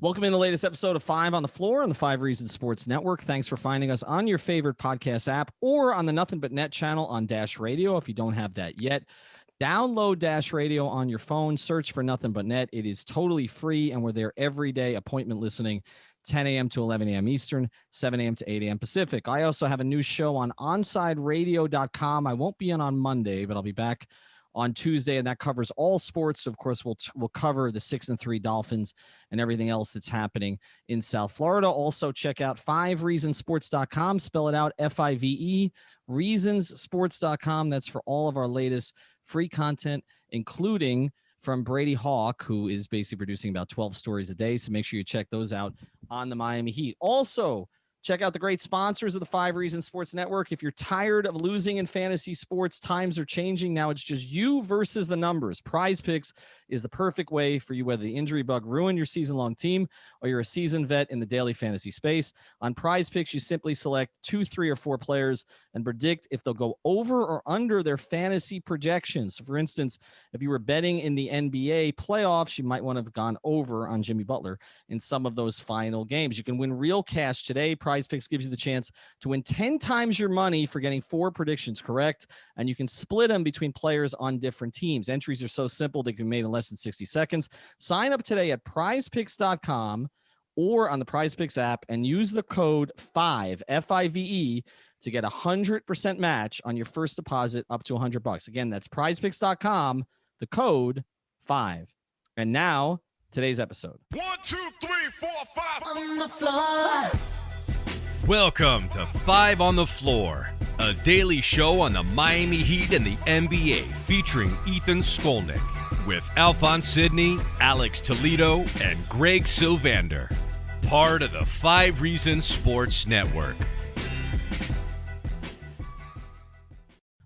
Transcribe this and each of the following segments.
Welcome in the latest episode of 5 on the Floor on the 5 Reasons Sports Network. Thanks for finding us on your favorite podcast app or on the Nothing But Net channel on Dash Radio. If you don't have that yet, download Dash Radio on your phone. Search for Nothing But Net. It is totally free, and we're there every day, appointment listening, 10 a.m. to 11 a.m. Eastern, 7 a.m. to 8 a.m. Pacific. I also have a new show on OnsideRadio.com. I won't be on Monday, but I'll be back on Tuesday, and that covers all sports. So of course, we'll cover the 6-3 Dolphins and everything else that's happening in South Florida. Also, check out 5reasonsports.com. Spell it out, F-I-V-E, reasonsports.com. That's for all of our latest free content, including from Brady Hawk, who is basically producing about 12 stories a day. So make sure you check those out on the Miami Heat. Also, check out the great sponsors of the 5 Reasons Sports Network. If you're tired of losing in fantasy sports, times are changing. Now it's just you versus the numbers. Prize Picks is the perfect way for you, whether the injury bug ruined your season-long team or you're a seasoned vet in the daily fantasy space. On Prize Picks, you simply select 2, 3, or 4 players and predict if they'll go over or under their fantasy projections. So for instance, if you were betting in the NBA playoffs, you might want to have gone over on Jimmy Butler in some of those final games. You can win real cash today. Prize Picks gives you the chance to win 10 times your money for getting 4 predictions correct, and you can split them between players on different teams. Entries are so simple they can be made in less than 60 seconds. Sign up today at prizepicks.com or on the Prize Picks app and use the code 5, F-I-V-E, to get a 100% match on your first deposit up to $100. Again, that's prizepicks.com, the code 5. And now, today's episode. 1, 2, 3, 4, 5 on the floor. Welcome to 5 on the Floor, a daily show on the Miami Heat and the NBA featuring Ethan Skolnick with Alphonse Sidney, Alex Toledo, and Greg Sylvander. Part of the 5 Reasons Sports Network.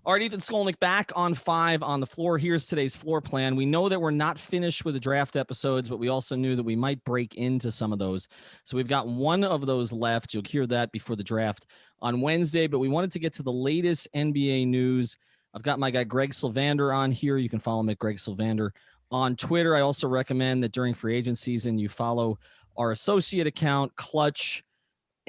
All right, Ethan Skolnick back on 5 on the Floor. Here's today's floor plan. We know that we're not finished with the draft episodes, but we also knew that we might break into some of those. So we've got one of those left. You'll hear that before the draft on Wednesday, but we wanted to get to the latest NBA news. I've got my guy Greg Sylvander on here. You can follow him at Greg Sylvander on Twitter. I also recommend that during free agent season, you follow our associate account, Clutch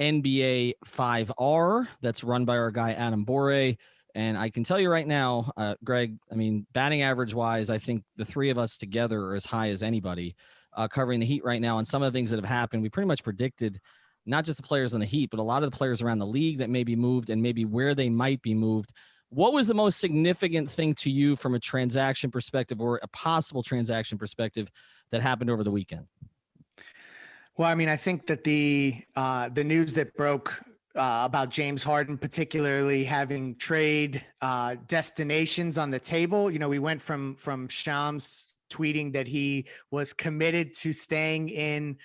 NBA 5R. That's run by our guy, Adam Boré. And I can tell you right now, Greg, I mean, batting average wise, I think the three of us together are as high as anybody covering the Heat right now. And some of the things that have happened, we pretty much predicted not just the players on the Heat, but a lot of the players around the league that may be moved and maybe where they might be moved. What was the most significant thing to you from a transaction perspective or a possible transaction perspective that happened over the weekend? Well, I mean, I think that the news that broke about James Harden, particularly having trade destinations on the table. You know, we went from Shams tweeting that he was committed to staying in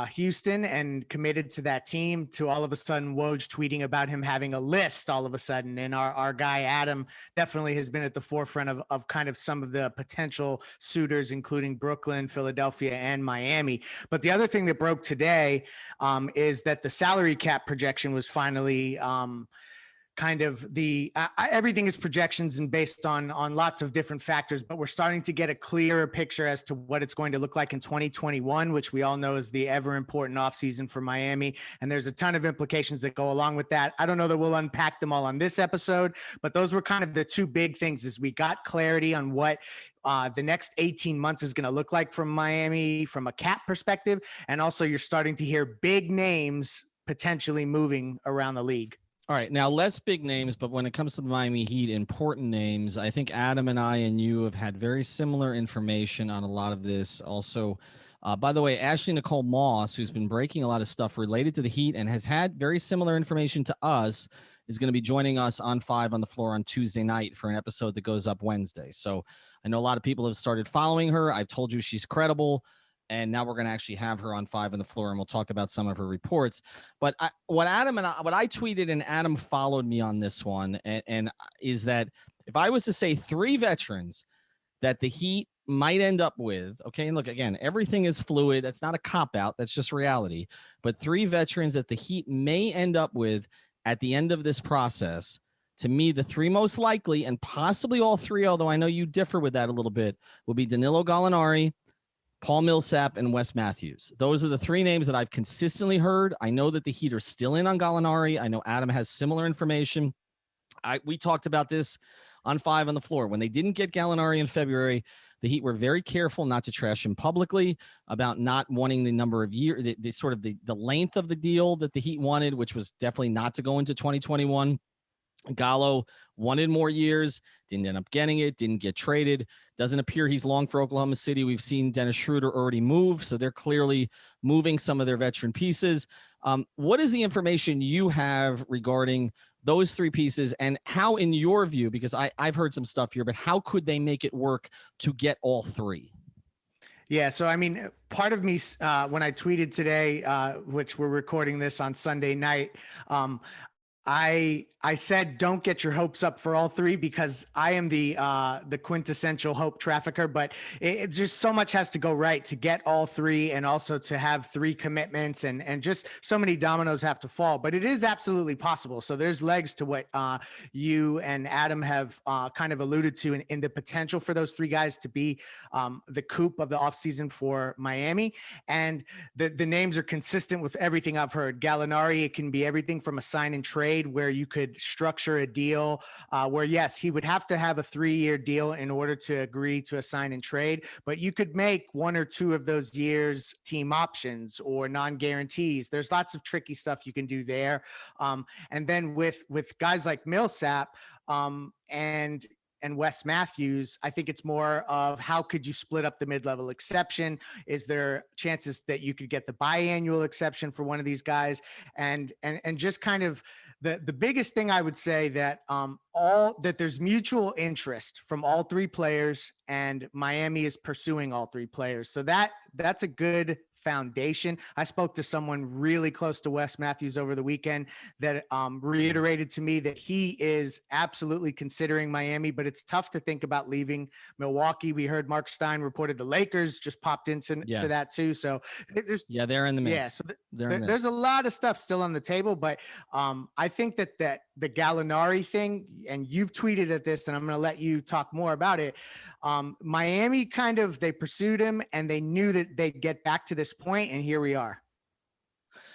Houston and committed to that team to all of a sudden Woj tweeting about him having a list all of a sudden. And our guy, Adam, definitely has been at the forefront of kind of some of the potential suitors, including Brooklyn, Philadelphia, and Miami. But the other thing that broke today is that the salary cap projection was finally kind of everything is projections and based on lots of different factors, but we're starting to get a clearer picture as to what it's going to look like in 2021, which we all know is the ever important offseason for Miami. And there's a ton of implications that go along with that. I don't know that we'll unpack them all on this episode, but those were kind of the two big things is we got clarity on what the next 18 months is going to look like from Miami from a cap perspective. And also you're starting to hear big names potentially moving around the league. All right, now less big names, but when it comes to the Miami Heat, important names, I think Adam and I and you have had very similar information on a lot of this. Also, by the way, Ashley Nicole Moss, who's been breaking a lot of stuff related to the Heat and has had very similar information to us, is going to be joining us on 5 on the Floor on Tuesday night for an episode that goes up Wednesday. So I know a lot of people have started following her. I've told you she's credible. And now we're going to actually have her on 5 on the Floor, and we'll talk about some of her reports. But what I tweeted, and Adam followed me on this one, and is that if I was to say 3 veterans that the Heat might end up with, okay, and look, again, everything is fluid. That's not a cop-out. That's just reality. But 3 veterans that the Heat may end up with at the end of this process, to me, the 3 most likely, and possibly all 3, although I know you differ with that a little bit, will be Danilo Gallinari, Paul Millsap, and Wes Matthews. Those are the three names that I've consistently heard. I know that the Heat are still in on Gallinari. I know Adam has similar information. We talked about this on 5 on the Floor. When they didn't get Gallinari in February, the Heat were very careful not to trash him publicly about not wanting the number of years, the length of the deal that the Heat wanted, which was definitely not to go into 2021. Gallo wanted more years, didn't end up getting it, didn't get traded. Doesn't appear he's long for Oklahoma City. We've seen Dennis Schroeder already move, so they're clearly moving some of their veteran pieces. What is the information you have regarding those three pieces, and how, in your view, because I've heard some stuff here, but how could they make it work to get all three? Yeah. So, I mean, part of me, when I tweeted today, which we're recording this on Sunday night, I said, don't get your hopes up for all three, because I am the quintessential hope trafficker, but it just so much has to go right to get all three, and also to have three commitments, and just so many dominoes have to fall, but it is absolutely possible. So there's legs to what you and Adam have kind of alluded to in the potential for those three guys to be the coup of the offseason for Miami. And the names are consistent with everything I've heard. Gallinari, it can be everything from a sign and trade, where you could structure a deal where, yes, he would have to have a 3-year deal in order to agree to a sign and trade, but you could make 1 or 2 of those years team options or non-guarantees. There's lots of tricky stuff you can do there. And then with guys like Millsap and Wes Matthews, I think it's more of how could you split up the mid-level exception? Is there chances that you could get the biannual exception for one of these guys? And just kind of the biggest thing I would say that that there's mutual interest from all three players, and Miami is pursuing all three players. So that's a good foundation. I spoke to someone really close to Wes Matthews over the weekend that reiterated to me that he is absolutely considering Miami, but it's tough to think about leaving Milwaukee. We heard Mark Stein reported the Lakers just popped into to that too. So they're in the mix. Yeah, so there's a lot of stuff still on the table, but I think that the Gallinari thing, and you've tweeted at this, and I'm going to let you talk more about it. Miami they pursued him, and they knew that they'd get back to this point, and here we are.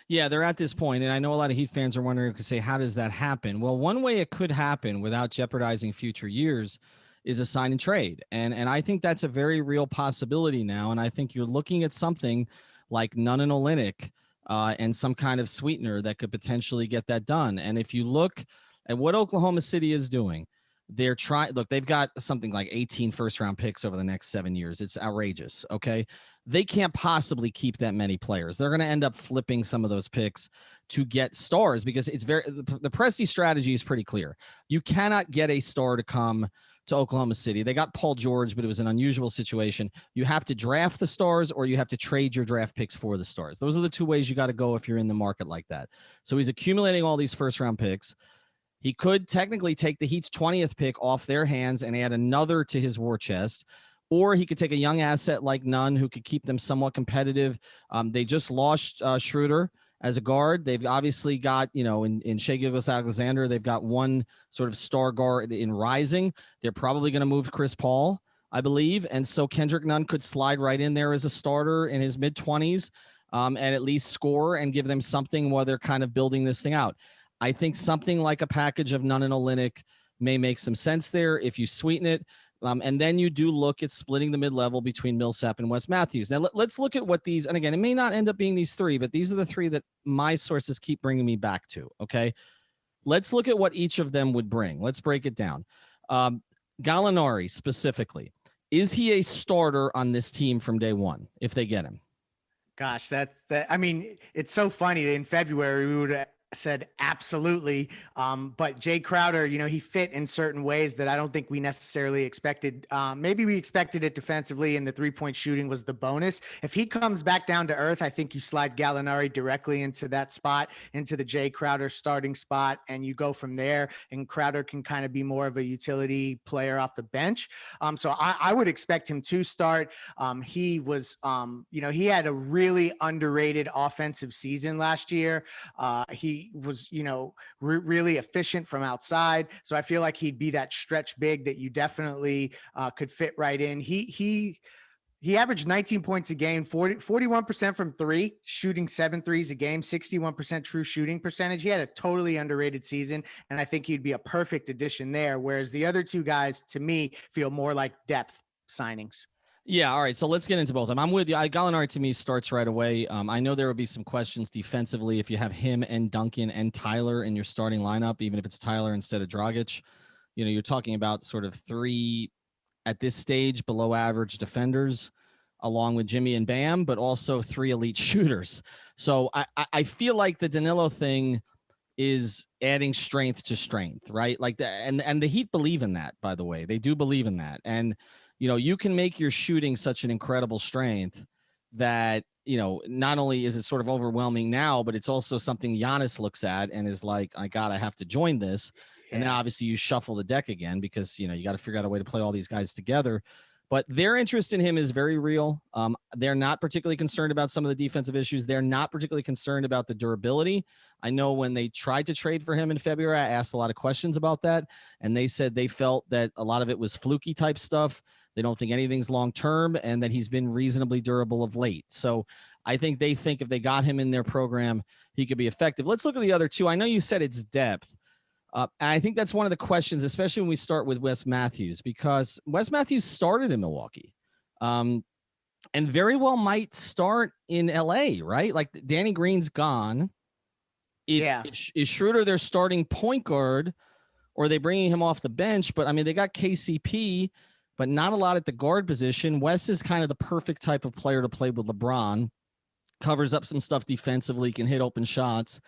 Yeah, they're at this point, and I know a lot of Heat fans are wondering, could say, how does that happen? Well, one way it could happen without jeopardizing future years is a sign and trade, and I think that's a very real possibility now, and I think you're looking at something like Nunn and Olynyk and some kind of sweetener that could potentially get that done. And if you look at what Oklahoma City is doing, they're trying. Look, they've got something like 18 first-round picks over the next 7 years. It's outrageous. Okay, they can't possibly keep that many players. They're going to end up flipping some of those picks to get stars, because it's the Presti strategy is pretty clear. You cannot get a star to come to Oklahoma City. They got Paul George, but it was an unusual situation. You have to draft the stars, or you have to trade your draft picks for the stars. Those are the two ways you got to go if you're in the market like that. So he's accumulating all these first-round picks. He could technically take the Heat's 20th pick off their hands and add another to his war chest, or he could take a young asset like Nunn, who could keep them somewhat competitive. They just lost Schroeder as a guard. They've obviously got, in Shai Gilgeous-Alexander, they've got one sort of star guard in Rising. They're probably going to move Chris Paul, I believe. And so Kendrick Nunn could slide right in there as a starter in his mid-20s and at least score and give them something while they're kind of building this thing out. I think something like a package of Nunn and Olynyk may make some sense there if you sweeten it. And then you do look at splitting the mid-level between Millsap and Wes Matthews. Now, let's look at what these, and again, it may not end up being these three, but these are the three that my sources keep bringing me back to, okay? Let's look at what each of them would bring. Let's break it down. Gallinari, specifically, is he a starter on this team from day one if they get him? Gosh, I mean, it's so funny. In February, we would said absolutely. But Jay Crowder, he fit in certain ways that I don't think we necessarily expected. Maybe we expected it defensively, and the 3-point shooting was the bonus. If he comes back down to earth, I think you slide Gallinari directly into that spot, into the Jay Crowder starting spot, and you go from there, and Crowder can kind of be more of a utility player off the bench. So I would expect him to start. He was, he had a really underrated offensive season last year. He was, really efficient from outside. So I feel like he'd be that stretch big that you definitely could fit right in. He averaged 19 points a game, 41% from three, shooting 7 threes a game, 61% true shooting percentage. He had a totally underrated season, and I think he'd be a perfect addition there. Whereas the other two guys, to me, feel more like depth signings. Yeah, all right. So let's get into both of them. I'm with you. Gallinari to me starts right away. I know there will be some questions defensively if you have him and Duncan and Tyler in your starting lineup, even if it's Tyler instead of Dragic. You know, you're talking about sort of three at this stage below average defenders, along with Jimmy and Bam, but also three elite shooters. So I feel like the Danilo thing is adding strength to strength, right? Like and the Heat believe in that, by the way. They do believe in that. And you know, you can make your shooting such an incredible strength that, you know, not only is it sort of overwhelming now, but it's also something Giannis looks at and is like, I have to join this. Yeah. And then obviously you shuffle the deck again because, you know, you got to figure out a way to play all these guys together. But their interest in him is very real. They're not particularly concerned about some of the defensive issues. They're not particularly concerned about the durability. I know when they tried to trade for him in February, I asked a lot of questions about that. And they said they felt that a lot of it was fluky type stuff. They don't think anything's long-term and that he's been reasonably durable of late. So I think they think if they got him in their program, he could be effective. Let's look at the other two. I know you said it's depth. And I think that's one of the questions, especially when we start with Wes Matthews, because Wes Matthews started in Milwaukee and very well might start in LA, right? Like Danny Green's gone. Is Schroeder their starting point guard, or are they bringing him off the bench? But I mean, they got KCP, but not a lot at the guard position. Wes is kind of the perfect type of player to play with LeBron, covers up some stuff defensively, can hit open shots.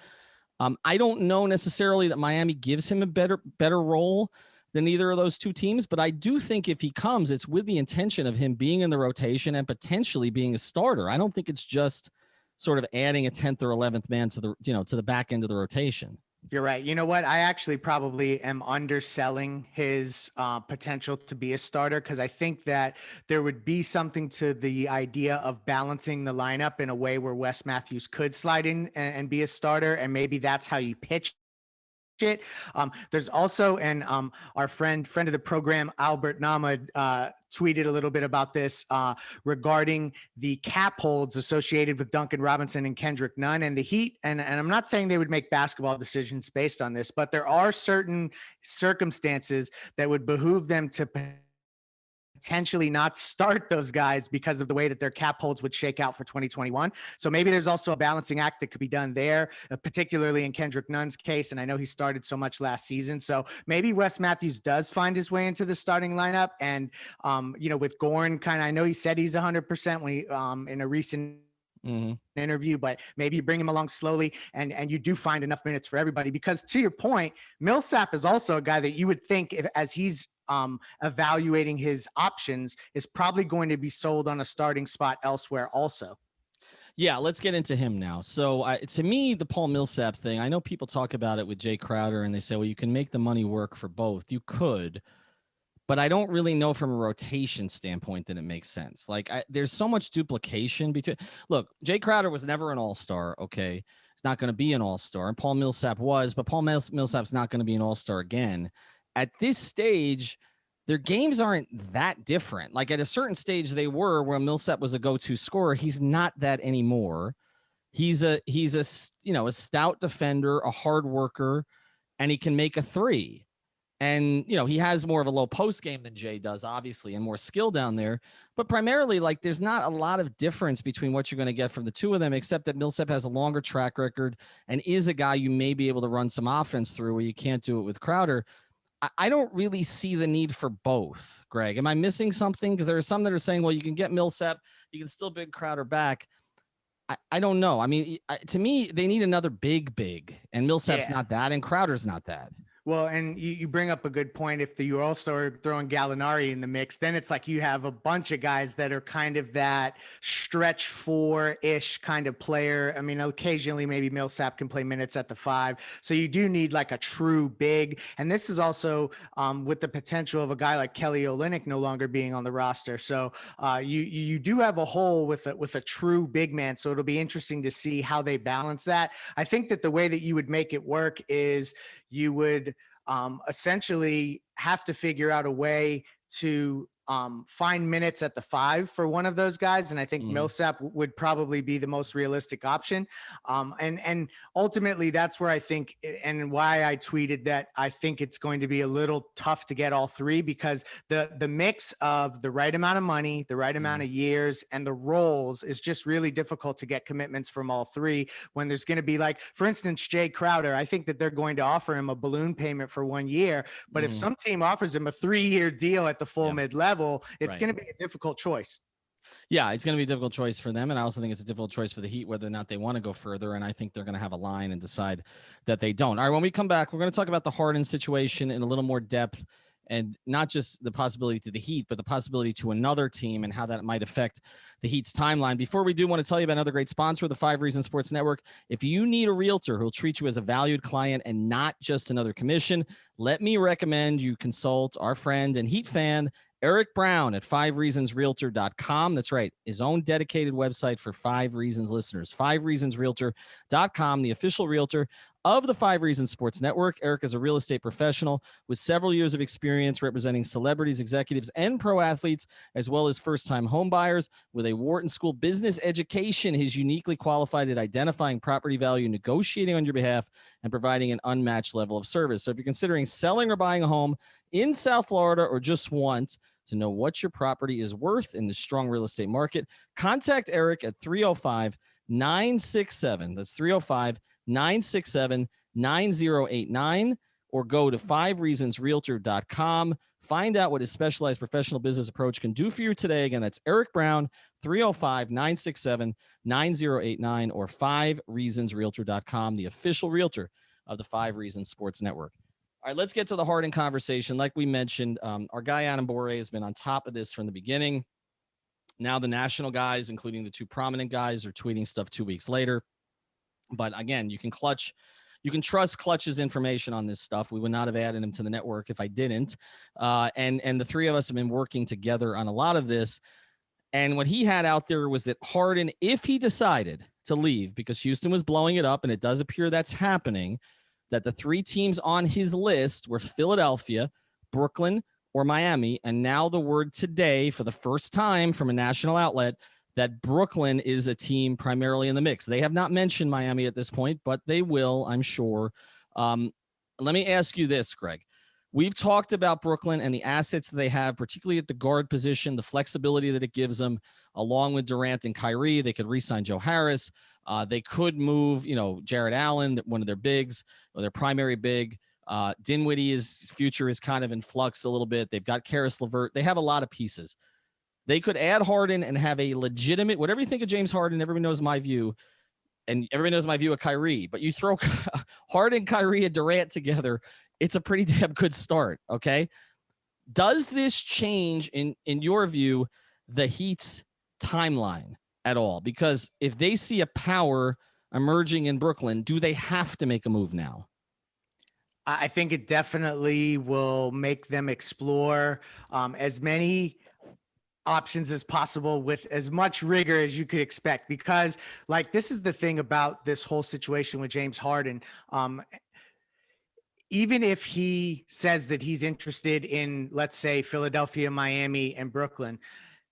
I don't know necessarily that Miami gives him a better role than either of those two teams, but I do think if he comes, it's with the intention of him being in the rotation and potentially being a starter. I don't think it's just sort of adding a 10th or 11th man to the, to the back end of the rotation. You're right. You know what? I actually probably am underselling his potential to be a starter because I think that there would be something to the idea of balancing the lineup in a way where Wes Matthews could slide in and be a starter. And maybe that's how you pitch it. There's also, and our friend of the program, Albert Nama, tweeted a little bit about this regarding the cap holds associated with Duncan Robinson and Kendrick Nunn and the Heat. And I'm not saying they would make basketball decisions based on this, but there are certain circumstances that would behoove them to potentially not start those guys because of the way that their cap holds would shake out for 2021. So maybe there's also a balancing act that could be done there, particularly in Kendrick Nunn's case. And I know he started so much last season. So maybe Wes Matthews does find his way into the starting lineup. And, with Gorn I know he said he's 100% when he, in a recent interview, but maybe you bring him along slowly and you do find enough minutes for everybody, because to your point, Millsap is also a guy that you would think as he's evaluating his options is probably going to be sold on a starting spot elsewhere also. Yeah, let's get into him now. So to me, the Paul Millsap thing, I know people talk about it with Jay Crowder and they say, well, you can make the money work for both. You could, but I don't really know from a rotation standpoint that it makes sense. Like there's so much duplication between, look, Jay Crowder was never an all-star. Okay. It's not going to be an all-star, and Paul Millsap was, but Paul Millsap's not going to be an all-star again. At this stage, their games aren't that different. Like at a certain stage they were, where Millsap was a go-to scorer. He's not that anymore. He's a stout defender, a hard worker, and he can make a three. And, he has more of a low post game than Jay does, obviously, and more skill down there. But primarily, like, there's not a lot of difference between what you're going to get from the two of them, except that Millsap has a longer track record and is a guy you may be able to run some offense through where you can't do it with Crowder. I don't really see the need for both, Greg. Am I missing something? Because there are some that are saying, well, you can get Millsap, you can still bring Crowder back. I don't know. I mean, to me, they need another big, and Millsap's not that, and Crowder's not that. Well, and you bring up a good point. If you also are throwing Gallinari in the mix, then it's like you have a bunch of guys that are kind of that stretch four-ish kind of player. I mean, occasionally maybe Millsap can play minutes at the 5. So you do need like a true big. And this is also with the potential of a guy like Kelly Olynyk no longer being on the roster. So you do have a hole with a true big man. So it'll be interesting to see how they balance that. I think that the way that you would make it work is you would essentially have to figure out a way to find minutes at the 5 for one of those guys. And I think Millsap would probably be the most realistic option. And ultimately that's where I think, and why I tweeted that I think it's going to be a little tough to get all three, because the mix of the right amount of money, the right amount of years, and the roles is just really difficult to get commitments from all three when there's going to be, like, for instance, Jay Crowder. I think that they're going to offer him a balloon payment for 1 year, but if some team offers him a 3-year deal at the full mid-level, it's going to be a difficult choice. Yeah, it's going to be a difficult choice for them. And I also think it's a difficult choice for the Heat, whether or not they want to go further. And I think they're going to have a line and decide that they don't. All right, when we come back, we're going to talk about the Harden situation in a little more depth, and not just the possibility to the Heat, but the possibility to another team and how that might affect the Heat's timeline. Before we do, want to tell you about another great sponsor of the 5 Reasons Sports Network. If you need a realtor who'll treat you as a valued client and not just another commission, let me recommend you consult our friend and Heat fan, Eric Brown, at 5reasonsrealtor.com. That's right, his own dedicated website for 5 Reasons listeners. 5reasonsrealtor.com, the official realtor of the 5 Reasons Sports Network. Eric is a real estate professional with several years of experience representing celebrities, executives, and pro athletes, as well as first-time home buyers. With a Wharton School business education, he's uniquely qualified at identifying property value, negotiating on your behalf, and providing an unmatched level of service. So if you're considering selling or buying a home in South Florida, or just want to know what your property is worth in the strong real estate market, contact Eric at 305-967. That's 305-967-9089, or go to 5reasonsrealtor.com. Find out what his specialized professional business approach can do for you today. Again, that's Eric Brown, 305-967-9089, or 5reasonsrealtor.com, the official realtor of the 5 Reasons Sports Network. All right, let's get to the Harden conversation. Like we mentioned, our guy Adam Boré has been on top of this from the beginning. Now the national guys, including the 2 prominent guys, are tweeting stuff 2 weeks later. But again, you can trust Clutch's information on this stuff. We would not have added him to the network if I didn't. And the 3 of us have been working together on a lot of this. And what he had out there was that Harden, if he decided to leave, because Houston was blowing it up, and it does appear that's happening, that the 3 teams on his list were Philadelphia, Brooklyn, or Miami. And now the word today, for the first time from a national outlet, that Brooklyn is a team primarily in the mix. They have not mentioned Miami at this point, but they will, I'm sure. Let me ask you this, Greg. We've talked about Brooklyn and the assets that they have, particularly at the guard position, the flexibility that it gives them, along with Durant and Kyrie. They could re-sign Joe Harris. They could move, Jared Allen, one of their bigs, or their primary big. Dinwiddie's future is kind of in flux a little bit. They've got Karis LeVert. They have a lot of pieces. They could add Harden and have a legitimate, whatever you think of James Harden, everybody knows my view, and everybody knows my view of Kyrie, but you throw Harden, Kyrie, and Durant together, it's a pretty damn good start, okay? Does this change, in your view, the Heat's timeline at all? Because if they see a power emerging in Brooklyn, do they have to make a move now? I think it definitely will make them explore as many options as possible with as much rigor as you could expect, because, like, this is the thing about this whole situation with James Harden. Even if he says that he's interested in, let's say, Philadelphia, Miami, and Brooklyn,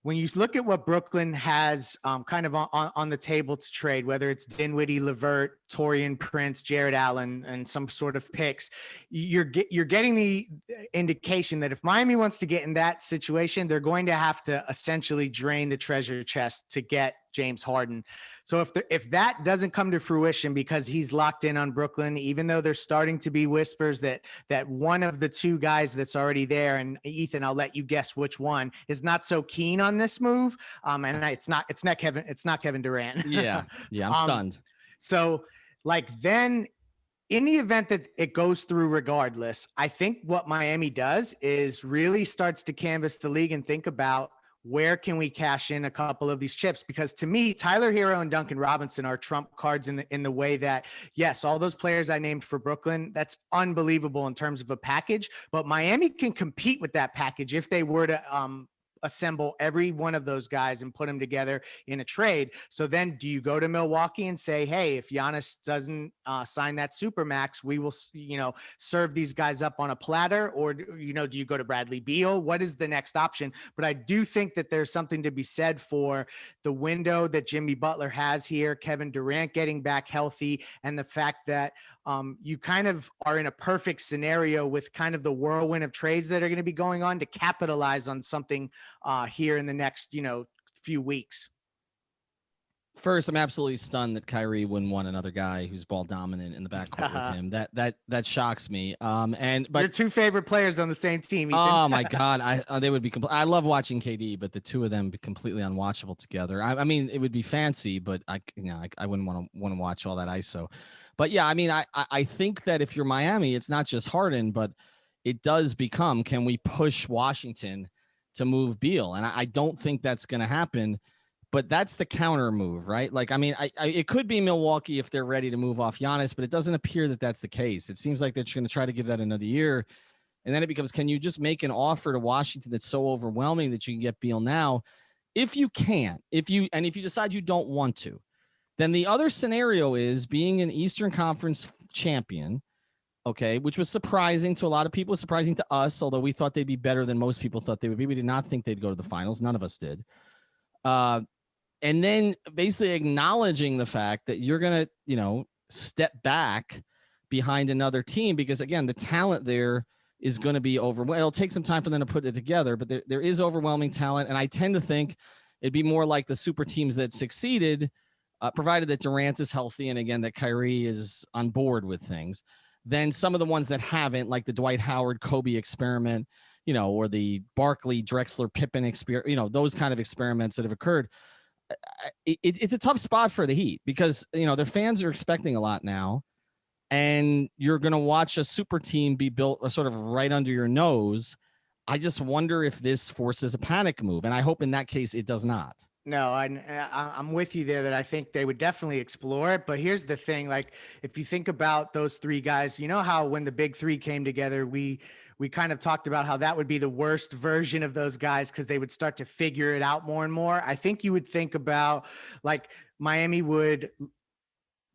when you look at what Brooklyn has kind of on the table to trade, whether it's Dinwiddie, LeVert, Taurean Prince, Jared Allen, and some sort of picks, you're getting the indication that if Miami wants to get in that situation, they're going to have to essentially drain the treasure chest to get James Harden. So if that doesn't come to fruition because he's locked in on Brooklyn, even though there's starting to be whispers that one of the 2 guys that's already there, and Ethan, I'll let you guess which one, is not so keen on this move. And it's not Kevin Durant. Yeah. I'm stunned. So, like, then in the event that it goes through regardless, I think what Miami does is really starts to canvas the league and think about, where can we cash in a couple of these chips? Because to me, Tyler Hero and Duncan Robinson are trump cards in the way that, yes, all those players I named for Brooklyn, that's unbelievable in terms of a package, but Miami can compete with that package if they were to assemble every one of those guys and put them together in a trade. So then do you go to Milwaukee and say, hey, if Giannis doesn't sign that Supermax, we will, serve these guys up on a platter? Or, do you go to Bradley Beal? What is the next option? But I do think that there's something to be said for the window that Jimmy Butler has here, Kevin Durant getting back healthy, and the fact that you kind of are in a perfect scenario with kind of the whirlwind of trades that are going to be going on to capitalize on something here in the next, few weeks. First, I'm absolutely stunned that Kyrie wouldn't want another guy who's ball dominant in the backcourt with him. That shocks me. But your two favorite players on the same team, Ethan. Oh my God, they would be. I love watching KD, but the two of them be completely unwatchable together. I mean, it would be fancy, but I wouldn't want to watch all that ISO. But yeah, I mean, I think that if you're Miami, it's not just Harden, but it does become, can we push Washington to move Beal? And I don't think that's going to happen. But that's the counter move, right? Like, I mean, it could be Milwaukee if they're ready to move off Giannis, but it doesn't appear that that's the case. It seems like they're going to try to give that another year. And then it becomes, can you just make an offer to Washington that's so overwhelming that you can get Beal now? If you can, if you decide you don't want to, then the other scenario is being an Eastern Conference champion, okay, which was surprising to a lot of people, surprising to us, although we thought they'd be better than most people thought they would be. We did not think they'd go to the finals. None of us did. And then basically acknowledging the fact that you're going to, step back behind another team because, again, the talent there is going to be overwhelming. It'll take some time for them to put it together, but there is overwhelming talent. And I tend to think it'd be more like the super teams that succeeded, provided that Durant is healthy and, again, that Kyrie is on board with things, than some of the ones that haven't, like the Dwight Howard, Kobe experiment, or the Barkley, Drexler, Pippen experiment, those kind of experiments that have occurred. It's a tough spot for the Heat because, their fans are expecting a lot now, and you're going to watch a super team be built sort of right under your nose. I just wonder if this forces a panic move, and I hope in that case it does not. No, I'm with you there that I think they would definitely explore it. But here's the thing, like if you think about those three guys, how when the big three came together, we kind of talked about how that would be the worst version of those guys because they would start to figure it out more and more. I think you would think about like Miami would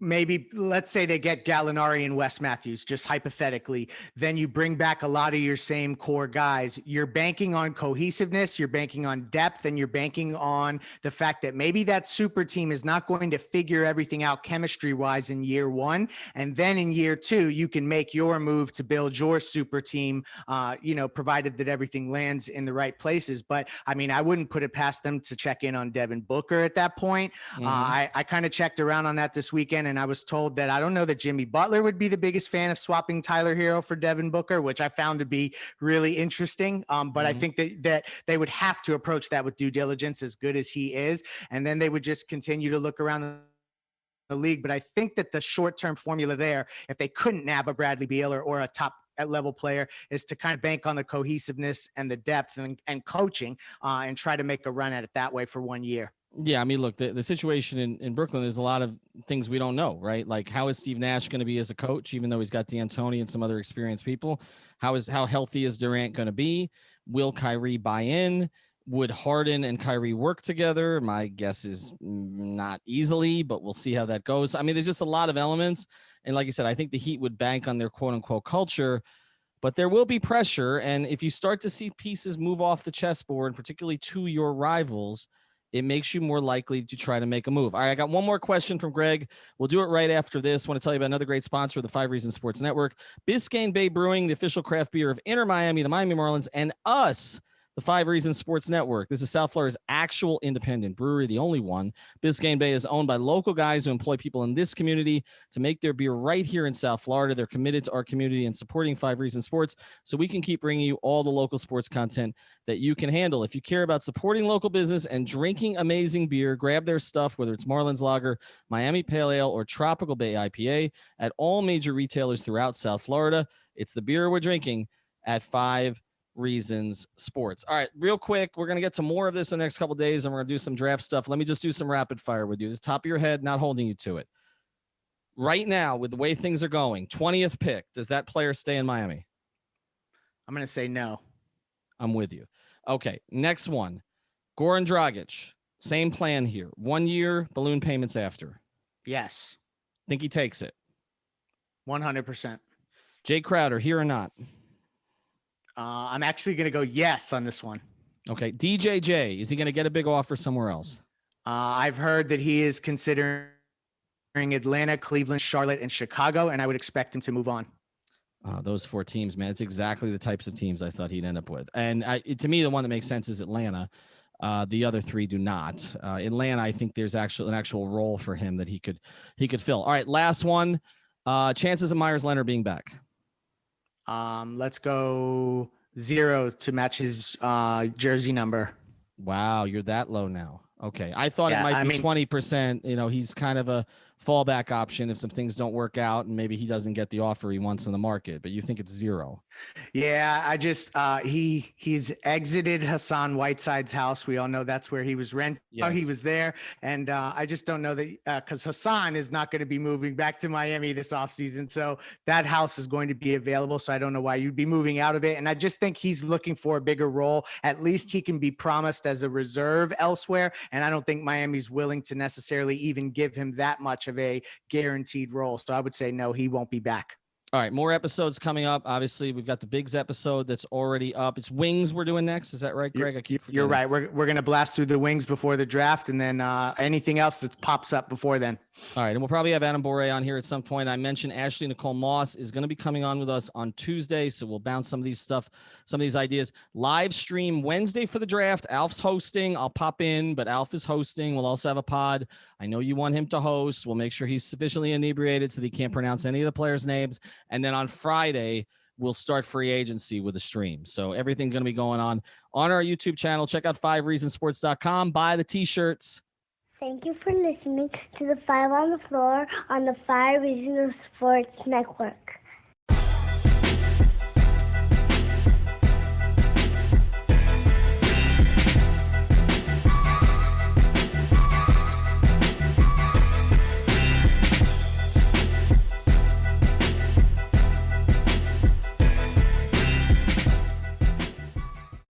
maybe, let's say they get Gallinari and Wes Matthews, just hypothetically, then you bring back a lot of your same core guys. You're banking on cohesiveness, you're banking on depth, and you're banking on the fact that maybe that super team is not going to figure everything out chemistry wise in year one. And then in year two, you can make your move to build your super team, provided that everything lands in the right places. But I mean, I wouldn't put it past them to check in on Devin Booker at that point. Mm-hmm. I kind of checked around on that this weekend, and I was told that I don't know that Jimmy Butler would be the biggest fan of swapping Tyler Hero for Devin Booker, which I found to be really interesting. But I think that they would have to approach that with due diligence, as good as he is. And then they would just continue to look around the league. But I think that the short-term formula there, if they couldn't nab a Bradley Beal or a top level player, is to kind of bank on the cohesiveness and the depth and coaching and try to make a run at it that way for 1 year. Yeah, I mean, look, the situation in Brooklyn, there's a lot of things we don't know, right? Like, how is Steve Nash going to be as a coach, even though he's got D'Antoni and some other experienced people? How healthy is Durant going to be? Will Kyrie buy in? Would Harden and Kyrie work together? My guess is not easily, but we'll see how that goes. I mean, there's just a lot of elements. And like you said, I think the Heat would bank on their quote unquote culture, but there will be pressure. And if you start to see pieces move off the chessboard, particularly to your rivals, it makes you more likely to try to make a move. All right, I got one more question from Greg. We'll do it right after this. I want to tell you about another great sponsor of the 5 Reasons Sports Network, Biscayne Bay Brewing, the official craft beer of Inter Miami, the Miami Marlins, and us, the 5 Reasons Sports Network. This is South Florida's actual independent brewery, the only one. Biscayne Bay is owned by local guys who employ people in this community to make their beer right here in South Florida. They're committed to our community and supporting 5 Reasons Sports so we can keep bringing you all the local sports content that you can handle. If you care about supporting local business and drinking amazing beer, grab their stuff, whether it's Marlins Lager, Miami Pale Ale, or Tropical Bay IPA at all major retailers throughout South Florida. It's the beer we're drinking at 5 Reasons Sports. All right, real quick, we're going to get to more of this in the next couple of days, and we're going to do some draft stuff. Let me just do some rapid fire with you. This top of your head, not holding you to it. Right now, with the way things are going, 20th pick, does that player stay in Miami? I'm going to say no. I'm with you. Okay, next one. Goran Dragic, same plan here. 1 year, balloon payments after. Yes. Think he takes it? 100%. Jay Crowder, here or not? I'm actually going to go yes on this one. Okay, DJJ, is he going to get a big offer somewhere else? I've heard that he is considering Atlanta, Cleveland, Charlotte, and Chicago, and I would expect him to move on. Those 4 teams, man, it's exactly the types of teams I thought he'd end up with. And to me, the one that makes sense is Atlanta. The other 3 do not. Atlanta, I think there's actually an actual role for him that he could fill. All right, last one. Chances of Myers Leonard being back. Let's go 0 to match his jersey number. Wow, you're that low now. Okay, I thought it might be 20%. You know, he's kind of a fallback option if some things don't work out and maybe he doesn't get the offer he wants in the market, but you think it's 0. Yeah, I just he's exited Hassan Whiteside's house. We all know that's where he was renting. Yes. Oh, he was there. And I just don't know that because Hassan is not going to be moving back to Miami this offseason. So that house is going to be available. So I don't know why you'd be moving out of it. And I just think he's looking for a bigger role. At least he can be promised as a reserve elsewhere. And I don't think Miami's willing to necessarily even give him that much of a guaranteed role. So I would say no, he won't be back. All right, more episodes coming up. Obviously, we've got the Bigs episode that's already up. It's Wings we're doing next. Is that right, Greg? I keep forgetting. You're right. We're going to blast through the Wings before the draft, and then anything else that pops up before then. All right, and we'll probably have Adam Boré on here at some point. I mentioned Ashley Nicole Moss is going to be coming on with us on Tuesday, so we'll bounce some of these ideas. Live stream Wednesday for the draft. Alf's hosting. I'll pop in, but Alf is hosting. We'll also have a pod. I know you want him to host. We'll make sure he's sufficiently inebriated so that he can't pronounce any of the players' names. And then on Friday, we'll start free agency with a stream. So everything's going to be going on our YouTube channel. Check out 5reasonsports.com. Buy the T-shirts. Thank you for listening to the 5 on the Floor on the 5 Reasons Sports Network.